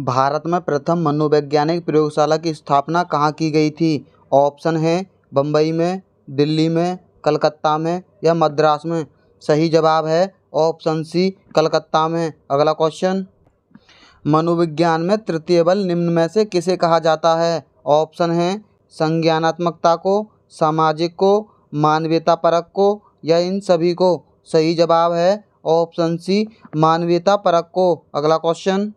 भारत में प्रथम मनोवैज्ञानिक प्रयोगशाला की स्थापना कहाँ की गई थी? ऑप्शन है बम्बई में, दिल्ली में, कलकत्ता में या मद्रास में। सही जवाब है ऑप्शन सी, कलकत्ता में। अगला क्वेश्चन, मनोविज्ञान में तृतीय बल निम्न में से किसे कहा जाता है? ऑप्शन है संज्ञानात्मकता को, सामाजिक को, मानवीयता परक को या इन सभी को। सही जवाब है ऑप्शन सी, मानवीयता परक को। अगला क्वेश्चन,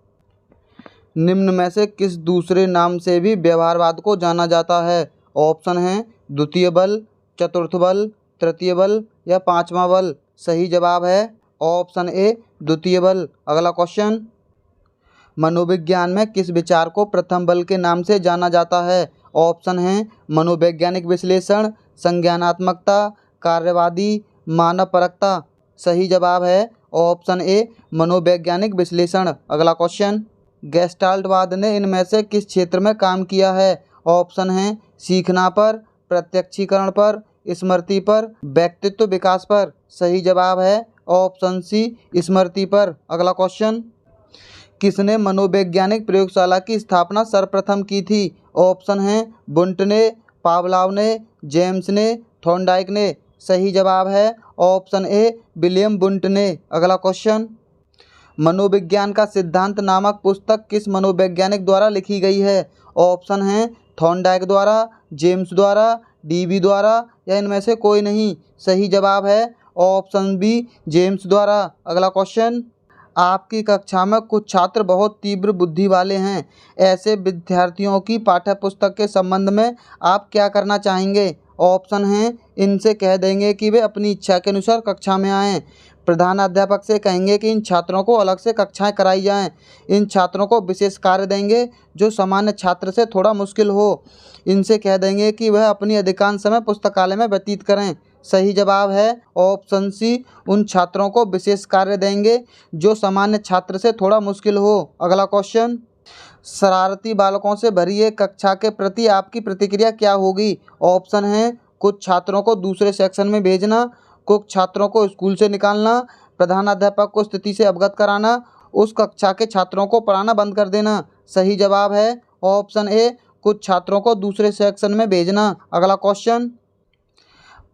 निम्न में से किस दूसरे नाम से भी व्यवहारवाद को जाना जाता है? ऑप्शन है द्वितीय बल, चतुर्थ बल, तृतीय बल या पांचवा बल। सही जवाब है ऑप्शन ए, द्वितीय बल। अगला क्वेश्चन, मनोविज्ञान में किस विचार को प्रथम बल के नाम से जाना जाता है? ऑप्शन है मनोवैज्ञानिक विश्लेषण, संज्ञानात्मकता, कार्यवादी, मानव परकता। सही जवाब है ऑप्शन ए, मनोवैज्ञानिक विश्लेषण। अगला क्वेश्चन, गेस्टाल्टवाद ने इनमें से किस क्षेत्र में काम किया है? ऑप्शन है सीखना पर, प्रत्यक्षीकरण पर, स्मृति पर, व्यक्तित्व विकास पर। सही जवाब है ऑप्शन सी, स्मृति पर। अगला क्वेश्चन, किसने मनोवैज्ञानिक प्रयोगशाला की स्थापना सर्वप्रथम की थी? ऑप्शन है वुंट ने, पावलोव ने, जेम्स ने, थॉर्नडाइक ने। सही जवाब है ऑप्शन ए, विलियम वुंट ने। अगला क्वेश्चन, मनोविज्ञान का सिद्धांत नामक पुस्तक किस मनोवैज्ञानिक द्वारा लिखी गई है? ऑप्शन है थॉर्नडाइक द्वारा, जेम्स द्वारा, डीबी द्वारा या इनमें से कोई नहीं। सही जवाब है ऑप्शन बी, जेम्स द्वारा। अगला क्वेश्चन, आपकी कक्षा में कुछ छात्र बहुत तीव्र बुद्धि वाले हैं। ऐसे विद्यार्थियों की पाठ्य पुस्तक के संबंध में आप क्या करना चाहेंगे? ऑप्शन है इनसे कह देंगे कि वे अपनी इच्छा के अनुसार कक्षा में आएँ। प्रधानाध्यापक से कहेंगे कि इन छात्रों को अलग से कक्षाएं कराई जाएं। इन छात्रों को विशेष कार्य देंगे जो सामान्य छात्र से थोड़ा मुश्किल हो। इनसे कह देंगे कि वह अपनी अधिकांश समय पुस्तकालय में व्यतीत करें। सही जवाब है ऑप्शन सी, उन छात्रों को विशेष कार्य देंगे जो सामान्य छात्र से थोड़ा मुश्किल हो। अगला क्वेश्चन, शरारती बालकों से भरी एक कक्षा के प्रति आपकी प्रतिक्रिया क्या होगी? ऑप्शन है कुछ छात्रों को दूसरे सेक्शन में भेजना, कुछ छात्रों को स्कूल से निकालना, प्रधानाध्यापक को स्थिति से अवगत कराना, उस कक्षा के छात्रों को पढ़ाना बंद कर देना। सही जवाब है ऑप्शन ए, कुछ छात्रों को दूसरे सेक्शन में भेजना। अगला क्वेश्चन,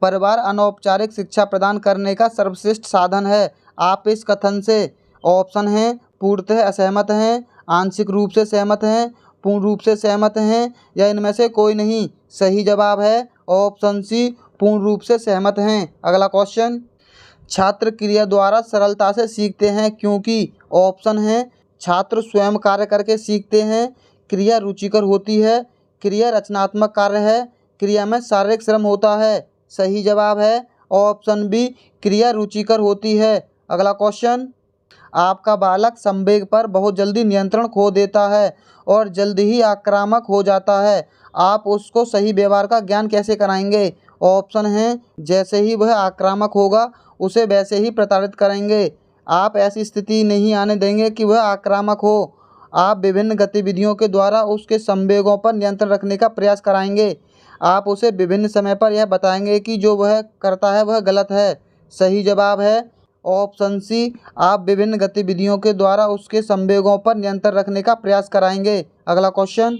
परिवार अनौपचारिक शिक्षा प्रदान करने का सर्वश्रेष्ठ साधन है। आप इस कथन से ऑप्शन है पूर्णतः असहमत हैं, आंशिक रूप से सहमत हैं, पूर्ण रूप से सहमत हैं या इनमें से कोई नहीं। सही जवाब है ऑप्शन सी, पूर्ण रूप से सहमत हैं। अगला क्वेश्चन, छात्र क्रिया द्वारा सरलता से सीखते हैं क्योंकि। ऑप्शन है छात्र स्वयं कार्य करके सीखते हैं, क्रिया रुचिकर होती है, क्रिया रचनात्मक कार्य है, क्रिया में शारीरिक श्रम होता है। सही जवाब है ऑप्शन बी, क्रिया रुचिकर होती है। अगला क्वेश्चन, आपका बालक संवेग पर बहुत जल्दी नियंत्रण खो देता है और जल्दी ही आक्रामक हो जाता है। आप उसको सही व्यवहार का ज्ञान कैसे कराएंगे? ऑप्शन है जैसे ही वह आक्रामक होगा उसे वैसे ही प्रताड़ित करेंगे। आप ऐसी स्थिति नहीं आने देंगे कि वह आक्रामक हो। आप विभिन्न गतिविधियों के द्वारा उसके संवेगों पर नियंत्रण रखने का प्रयास कराएंगे। आप उसे विभिन्न समय पर यह बताएंगे कि जो वह करता है वह गलत है। सही जवाब है ऑप्शन सी, आप विभिन्न गतिविधियों के द्वारा उसके संवेगों पर नियंत्रण रखने का प्रयास कराएंगे। अगला क्वेश्चन,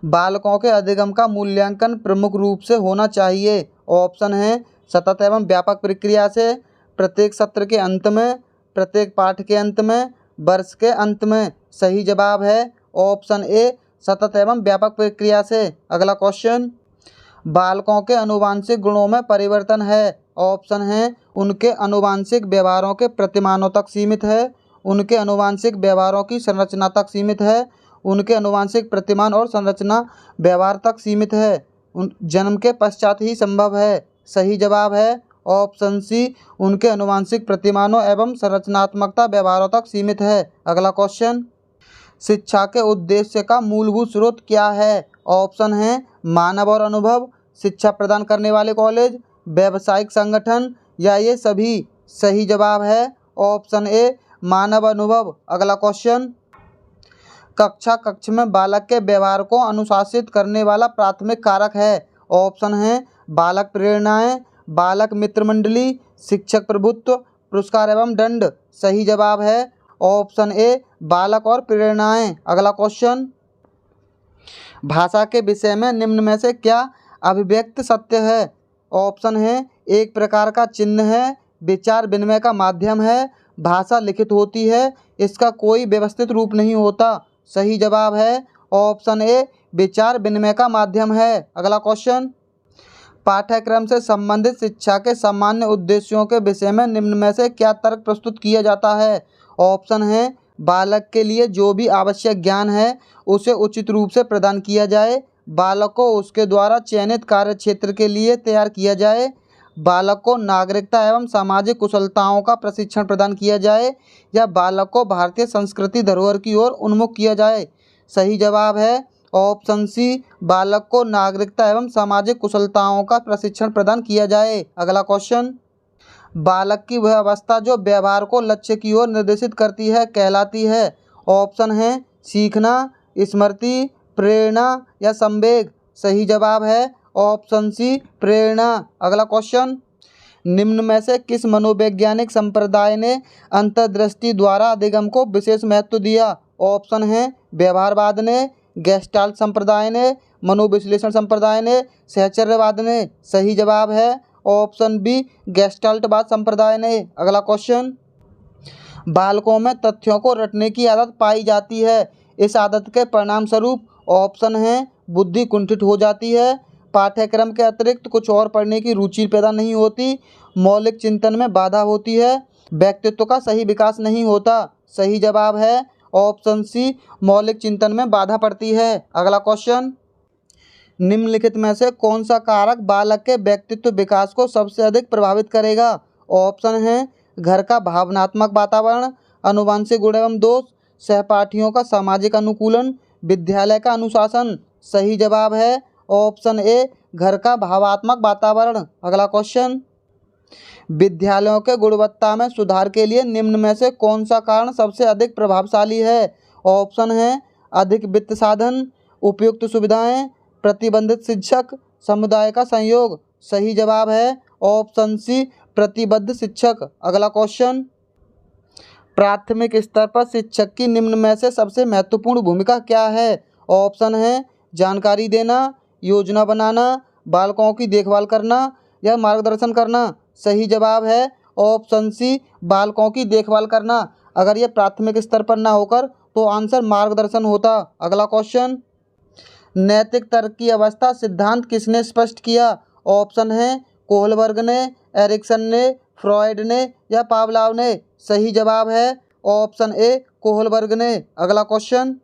बालकों के अधिगम का मूल्यांकन प्रमुख रूप से होना चाहिए। ऑप्शन है सतत एवं व्यापक प्रक्रिया से, प्रत्येक सत्र के अंत में, प्रत्येक पाठ के अंत में, वर्ष के अंत में। सही जवाब है ऑप्शन ए, सतत एवं व्यापक प्रक्रिया से। अगला क्वेश्चन, बालकों के आनुवंशिक गुणों में परिवर्तन है। ऑप्शन है उनके आनुवंशिक व्यवहारों के प्रतिमानों तक सीमित है, उनके आनुवंशिक व्यवहारों की संरचना तक सीमित है, उनके आनुवंशिक प्रतिमान और संरचना व्यवहार तक सीमित है, जन्म के पश्चात ही संभव है। सही जवाब है ऑप्शन सी, उनके आनुवंशिक प्रतिमानों एवं संरचनात्मकता व्यवहारों तक सीमित है। अगला क्वेश्चन, शिक्षा के उद्देश्य का मूलभूत स्रोत क्या है? ऑप्शन है मानव और अनुभव, शिक्षा प्रदान करने वाले कॉलेज, व्यावसायिक संगठन या ये सभी। सही जवाब है ऑप्शन ए, मानव अनुभव। अगला क्वेश्चन, कक्ष में बालक के व्यवहार को अनुशासित करने वाला प्राथमिक कारक है। ऑप्शन है बालक प्रेरणाएं, बालक मित्र मंडली, शिक्षक प्रभुत्व, पुरस्कार एवं दंड। सही जवाब है ऑप्शन ए बालक और प्रेरणाएं। अगला क्वेश्चन, भाषा के विषय में निम्न में से क्या अभिव्यक्त सत्य है? ऑप्शन है एक प्रकार का चिन्ह है, विचार विनिमय का माध्यम है, भाषा लिखित होती है, इसका कोई व्यवस्थित रूप नहीं होता। सही जवाब है ऑप्शन ए विचार विनिमय का माध्यम है। अगला क्वेश्चन, पाठ्यक्रम से संबंधित शिक्षा के सामान्य उद्देश्यों के विषय में निम्न में से क्या तर्क प्रस्तुत किया जाता है? ऑप्शन है बालक के लिए जो भी आवश्यक ज्ञान है उसे उचित रूप से प्रदान किया जाए, बालक को उसके द्वारा चयनित कार्य क्षेत्र के लिए तैयार किया जाए, बालक को नागरिकता एवं सामाजिक कुशलताओं का प्रशिक्षण प्रदान किया जाए, या बालक को भारतीय संस्कृति धरोहर की ओर उन्मुख किया जाए। सही जवाब है ऑप्शन सी बालक को नागरिकता एवं सामाजिक कुशलताओं का प्रशिक्षण प्रदान किया जाए। अगला क्वेश्चन, बालक की वह अवस्था जो व्यवहार को लक्ष्य की ओर निर्देशित करती है कहलाती है। ऑप्शन है सीखना, स्मृति, प्रेरणा या संवेग। सही जवाब है ऑप्शन सी प्रेरणा। अगला क्वेश्चन, निम्न में से किस मनोवैज्ञानिक संप्रदाय ने अंतर्दृष्टि द्वारा अधिगम को विशेष महत्व दिया? ऑप्शन है व्यवहारवाद ने, गेस्टाल्ट संप्रदाय ने, मनोविश्लेषण संप्रदाय ने, सहचर्यवाद ने। सही जवाब है ऑप्शन बी गेस्टाल्टवाद संप्रदाय ने। अगला क्वेश्चन, बालकों में तथ्यों को रटने की आदत पाई जाती है, इस आदत के परिणाम स्वरूप ऑप्शन है बुद्धि कुंठित हो जाती है, पाठ्यक्रम के अतिरिक्त कुछ और पढ़ने की रुचि पैदा नहीं होती, मौलिक चिंतन में बाधा होती है, व्यक्तित्व का सही विकास नहीं होता। सही जवाब है ऑप्शन सी मौलिक चिंतन में बाधा पड़ती है। अगला क्वेश्चन, निम्नलिखित में से कौन सा कारक बालक के व्यक्तित्व विकास को सबसे अधिक प्रभावित करेगा? ऑप्शन है घर का भावनात्मक वातावरण, अनुवांशिक गुण एवं दोष, सहपाठियों का सामाजिक अनुकूलन, विद्यालय का अनुशासन। सही जवाब है ऑप्शन ए घर का भावात्मक वातावरण। अगला क्वेश्चन, विद्यालयों के गुणवत्ता में सुधार के लिए निम्न में से कौन सा कारण सबसे अधिक प्रभावशाली है? ऑप्शन है अधिक वित्त साधन, उपयुक्त सुविधाएं, प्रतिबंधित शिक्षक, समुदाय का सहयोग। सही जवाब है ऑप्शन सी प्रतिबद्ध शिक्षक। अगला क्वेश्चन, प्राथमिक स्तर पर शिक्षक की निम्न में से सबसे महत्वपूर्ण भूमिका क्या है? ऑप्शन है जानकारी देना, योजना बनाना, बालकों की देखभाल करना या मार्गदर्शन करना। सही जवाब है ऑप्शन सी बालकों की देखभाल करना। अगर ये प्राथमिक स्तर पर ना होकर तो आंसर मार्गदर्शन होता। अगला क्वेश्चन, नैतिक तर्क की अवस्था सिद्धांत किसने स्पष्ट किया? ऑप्शन है कोहलबर्ग ने, एरिक्सन ने, फ्रॉयड ने या पावलोव ने। सही जवाब है ऑप्शन ए कोहलबर्ग ने। अगला क्वेश्चन,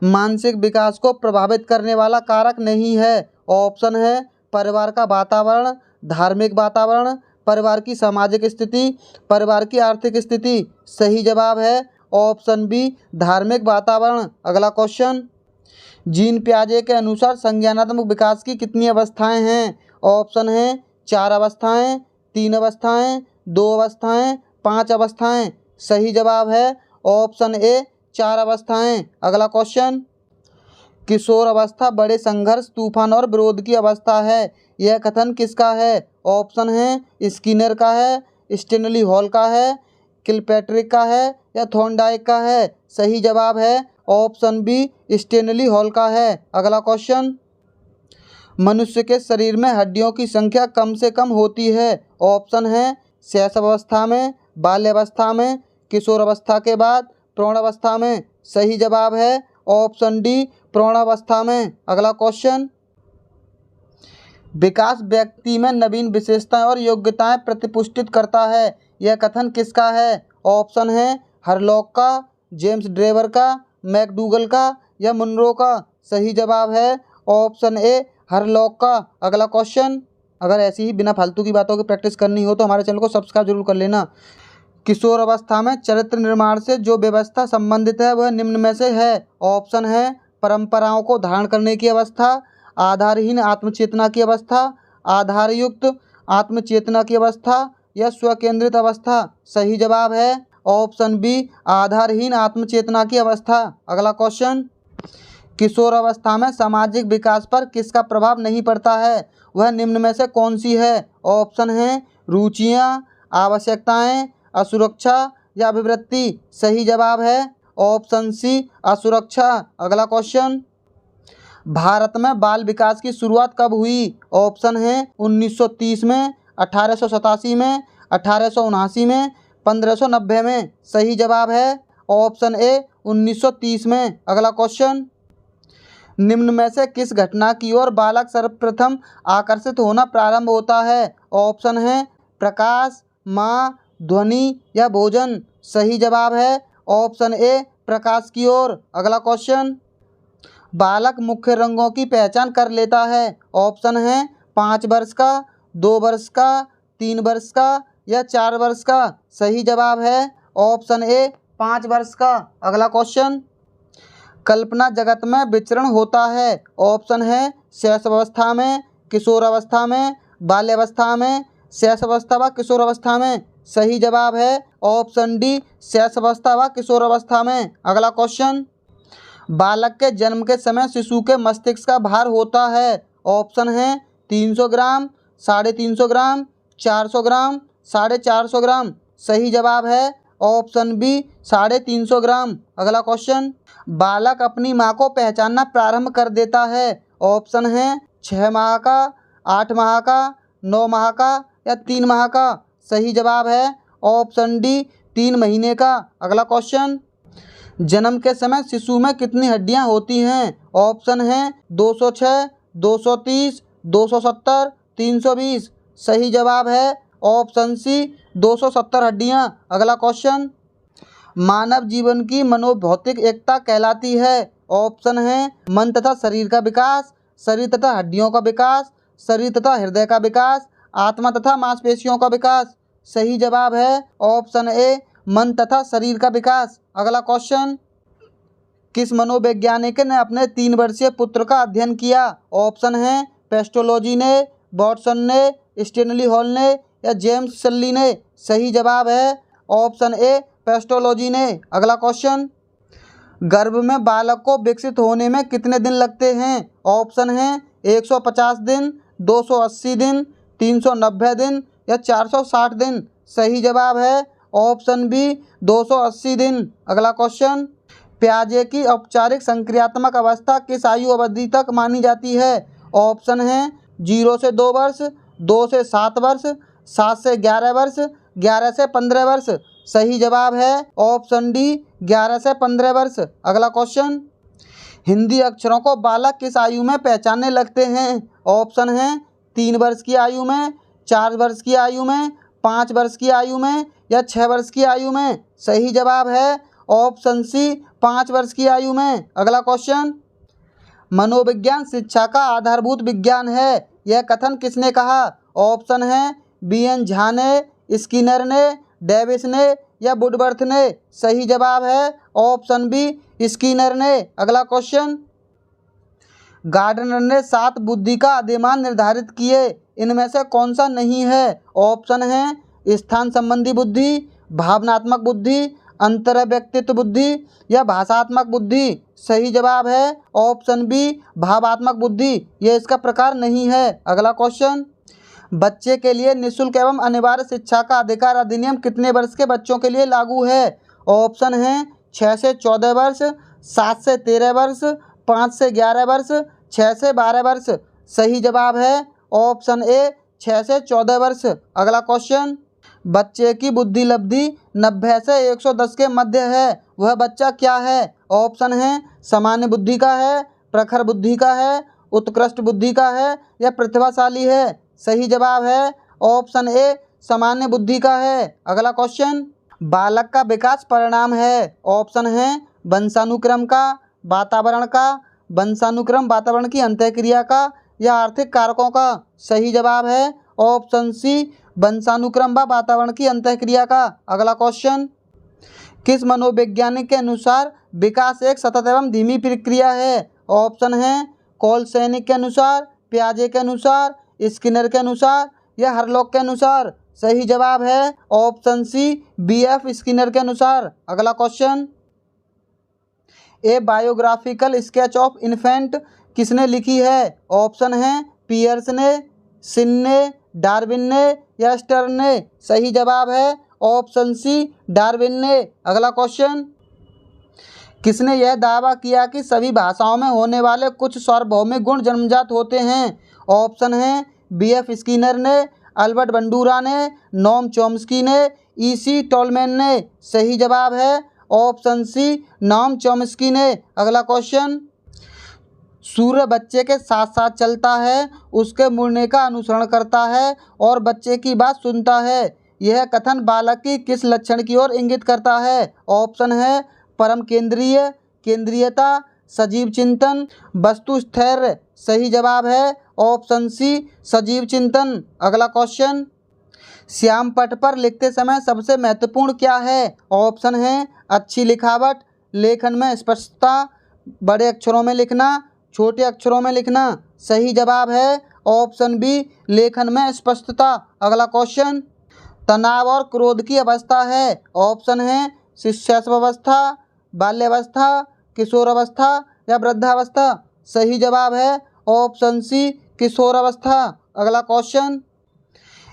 मानसिक विकास को प्रभावित करने वाला कारक नहीं है। ऑप्शन है परिवार का वातावरण, धार्मिक वातावरण, परिवार की सामाजिक स्थिति, परिवार की आर्थिक स्थिति। सही जवाब है ऑप्शन बी धार्मिक वातावरण। अगला क्वेश्चन, जीन पियाजे के अनुसार संज्ञानात्मक विकास की कितनी अवस्थाएं हैं? ऑप्शन है 4 अवस्थाएं, 3 अवस्थाएं, 2 अवस्थाएं, 5 अवस्थाएं। सही जवाब है ऑप्शन ए 4 अवस्थाएं। अगला क्वेश्चन, किशोर अवस्था बड़े संघर्ष, तूफान और विरोध की अवस्था है, यह कथन किसका है? ऑप्शन है स्किनर का है, स्टेनली हॉल का है, किलपैट्रिक का है या थॉर्नडाइक का है। सही जवाब है ऑप्शन बी स्टेनली हॉल का है। अगला क्वेश्चन, मनुष्य के शरीर में हड्डियों की संख्या कम से कम होती है। ऑप्शन है शैशव अवस्था में, बाल्यावस्था में, किशोर अवस्था के बाद, प्रौढ़ अवस्था में। सही जवाब है ऑप्शन डी प्रौढ़ अवस्था में। अगला क्वेश्चन, विकास व्यक्ति में नवीन विशेषताएं और योग्यताएं प्रतिपुष्टित करता है, यह कथन किसका है? ऑप्शन है हरलॉक का, जेम्स ड्रेवर का, मैकडूगल का या मुनरो का। सही जवाब है ऑप्शन ए हरलॉक का। अगला क्वेश्चन, अगर ऐसी ही बिना फालतू की बातों की प्रैक्टिस करनी हो तो हमारे चैनल को सब्सक्राइब जरूर कर लेना। किशोर अवस्था में चरित्र निर्माण से जो व्यवस्था संबंधित है वह निम्न में से है। ऑप्शन है परंपराओं को धारण करने की अवस्था, आधारहीन आत्मचेतना की अवस्था, आधारयुक्त आत्मचेतना की अवस्था या स्वकेंद्रित अवस्था। सही जवाब है ऑप्शन बी आधारहीन आत्मचेतना की अवस्था। अगला क्वेश्चन, किशोर अवस्था में सामाजिक विकास पर किसका प्रभाव नहीं पड़ता है? वह निम्न में से कौन सी है? ऑप्शन है रुचियाँ, आवश्यकताएं, असुरक्षा या अभिवृद्धि? सही जवाब है ऑप्शन सी असुरक्षा। अगला क्वेश्चन, भारत में बाल विकास की शुरुआत कब हुई? ऑप्शन है 1930 में, 1887 में, 1879 में, 1590 में। सही जवाब है ऑप्शन ए 1930 में। अगला क्वेश्चन, निम्न में से किस घटना की ओर बालक सर्वप्रथम आकर्षित होना प्रारंभ होता है? ऑप्शन है प्रकाश, माँ, ध्वनि या भोजन। सही जवाब है ऑप्शन ए प्रकाश की ओर। अगला क्वेश्चन, बालक मुख्य रंगों की पहचान कर लेता है। ऑप्शन है 5 वर्ष का, 2 वर्ष का, 3 वर्ष का या 4 वर्ष का। सही जवाब है ऑप्शन ए 5 वर्ष का। अगला क्वेश्चन, कल्पना जगत में विचरण होता है। ऑप्शन है शैशवावस्था में, किशोरावस्था में, बाल्यावस्था में, शैशवावस्था व किशोरावस्था में। सही जवाब है ऑप्शन डी शैशवावस्था व किशोरावस्था में। अगला क्वेश्चन, बालक के जन्म के समय शिशु के मस्तिष्क का भार होता है। ऑप्शन है 300 ग्राम, 350 ग्राम, 400 ग्राम, 450 ग्राम। सही जवाब है ऑप्शन बी 350 ग्राम। अगला क्वेश्चन, बालक अपनी माँ को पहचानना प्रारंभ कर देता है। ऑप्शन है 6 माह का, 8 माह का, 9 माह का या 3 माह का। सही जवाब है ऑप्शन डी 3 महीने का। अगला क्वेश्चन, जन्म के समय शिशु में कितनी हड्डियां होती हैं? ऑप्शन है 206, 230, 270, 320। सही जवाब है ऑप्शन सी 270 हड्डियां। अगला क्वेश्चन, मानव जीवन की मनोभौतिक एकता कहलाती है। ऑप्शन है मन तथा शरीर का विकास, शरीर तथा हड्डियों का विकास, शरीर तथा हृदय का विकास, आत्मा तथा मांसपेशियों का विकास। सही जवाब है ऑप्शन ए मन तथा शरीर का विकास। अगला क्वेश्चन, किस मनोवैज्ञानिक ने अपने 3 वर्षीय पुत्र का अध्ययन किया? ऑप्शन है पेस्टोलॉजी ने, वॉटसन ने, स्टेनली हॉल ने या जेम्स सल्ली ने। सही जवाब है ऑप्शन ए पेस्टोलॉजी ने। अगला क्वेश्चन, गर्भ में बालक को विकसित होने में कितने दिन लगते हैं? ऑप्शन है 150 दिन, 280 दिन, 390 दिन या 460 दिन। सही जवाब है ऑप्शन बी 280 दिन। अगला क्वेश्चन, प्याजे की औपचारिक संक्रियात्मक अवस्था किस आयु अवधि तक मानी जाती है? ऑप्शन है 0 से 2 वर्ष, 2 से 7 वर्ष, 7 से 11 वर्ष, 11 से 15 वर्ष। सही जवाब है ऑप्शन डी 11 से 15 वर्ष। अगला क्वेश्चन, हिंदी अक्षरों को बालक किस आयु में पहचानने लगते हैं? ऑप्शन है 3 वर्ष की आयु में, 4 वर्ष की आयु में, 5 वर्ष की आयु में या 6 वर्ष की आयु में। सही जवाब है ऑप्शन सी 5 वर्ष की आयु में। अगला क्वेश्चन, मनोविज्ञान शिक्षा का आधारभूत विज्ञान है, यह कथन किसने कहा? ऑप्शन है बी.एन. झा ने, स्किनर ने, डेविस ने या वुडवर्थ ने। सही जवाब है ऑप्शन बी स्किनर ने। अगला क्वेश्चन, गार्डनर ने 7 बुद्धि का अधिमान निर्धारित किए, इनमें से कौन सा नहीं है? ऑप्शन है स्थान संबंधी बुद्धि, भावनात्मक बुद्धि, अंतर व्यक्तित्व बुद्धि या भाषात्मक बुद्धि। सही जवाब है ऑप्शन बी भावात्मक बुद्धि, यह इसका प्रकार नहीं है। अगला क्वेश्चन, बच्चे के लिए निःशुल्क एवं अनिवार्य शिक्षा का अधिकार अधिनियम कितने वर्ष के बच्चों के लिए लागू है? ऑप्शन है 6 से 14 वर्ष, 7 से 13 वर्ष, 5 से 11 वर्ष, 6 से 12 वर्ष। सही जवाब है ऑप्शन ए 6 से 14 वर्ष। अगला क्वेश्चन, बच्चे की बुद्धि लब्धि 90 से 110 के मध्य है, वह बच्चा क्या है? ऑप्शन है सामान्य बुद्धि का है, प्रखर बुद्धि का है, उत्कृष्ट बुद्धि का है या प्रतिभाशाली है। सही जवाब है ऑप्शन ए सामान्य बुद्धि का है। अगला क्वेश्चन, बालक का विकास परिणाम है। ऑप्शन है वंशानुक्रम का, वातावरण का, वंशानुक्रम वातावरण की अंतःक्रिया का या आर्थिक कारकों का। सही जवाब है ऑप्शन सी वंशानुक्रम व वातावरण की अंतःक्रिया का। अगला क्वेश्चन, किस मनोवैज्ञानिक के अनुसार विकास एक सतत एवं धीमी प्रक्रिया है? ऑप्शन है कोलसैनिक के अनुसार, प्याजे के अनुसार, स्किनर के अनुसार या हरलॉक के अनुसार। सही जवाब है ऑप्शन सी बी.एफ. स्किनर के अनुसार। अगला question, A biographical sketch of infant किसने लिखी है? ऑप्शन है पियर्स ने, सिन ने, डार्विन ने या स्टर्न ने। सही जवाब है ऑप्शन सी डार्विन ने। अगला क्वेश्चन, किसने यह दावा किया कि सभी भाषाओं में होने वाले कुछ सार्वभौमिक गुण जन्मजात होते हैं? ऑप्शन है B.F. स्किनर ने, अल्बर्ट बंडूरा ने, नोम चॉम्स्की ने, E.C. टॉलमैन ने। सही जवाब है ऑप्शन सी नोम चॉम्स्की ने। अगला क्वेश्चन, सूर्य बच्चे के साथ साथ चलता है, उसके मुड़ने का अनुसरण करता है और बच्चे की बात सुनता है। यह कथन बालक की किस लक्षण की ओर इंगित करता है? ऑप्शन है परम केंद्रीय, केंद्रीयता, सजीव चिंतन, वस्तु स्थैर्य। सही जवाब है ऑप्शन सी सजीव चिंतन। अगला क्वेश्चन, श्याम पट पर लिखते समय सबसे महत्वपूर्ण क्या है? ऑप्शन है अच्छी लिखावट, लेखन में स्पष्टता, बड़े अक्षरों में लिखना, छोटे अक्षरों में लिखना। सही जवाब है ऑप्शन बी लेखन में स्पष्टता। अगला क्वेश्चन, तनाव और क्रोध की अवस्था है। ऑप्शन है शिशुअवस्था, बाल्यावस्था, किशोरावस्था या वृद्धावस्था। सही जवाब है ऑप्शन सी किशोरावस्था। अगला क्वेश्चन,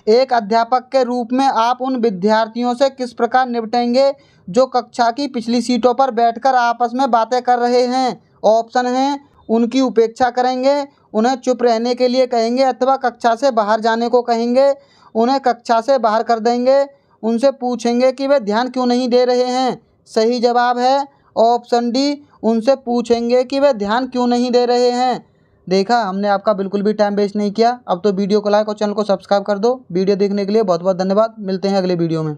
एक अध्यापक के रूप में आप उन विद्यार्थियों से किस प्रकार निपटेंगे जो कक्षा की पिछली सीटों पर बैठकर आपस में बातें कर रहे हैं? ऑप्शन है उनकी उपेक्षा करेंगे, उन्हें चुप रहने के लिए कहेंगे अथवा कक्षा से बाहर जाने को कहेंगे, उन्हें कक्षा से बाहर कर देंगे, उनसे पूछेंगे कि वे ध्यान क्यों नहीं दे रहे हैं। सही जवाब है ऑप्शन डी उनसे पूछेंगे कि वे ध्यान क्यों नहीं दे रहे हैं। देखा, हमने आपका बिल्कुल भी टाइम वेस्ट नहीं किया। अब तो वीडियो को लाइक और चैनल को सब्सक्राइब कर दो। वीडियो देखने के लिए बहुत बहुत धन्यवाद। मिलते हैं अगले वीडियो में।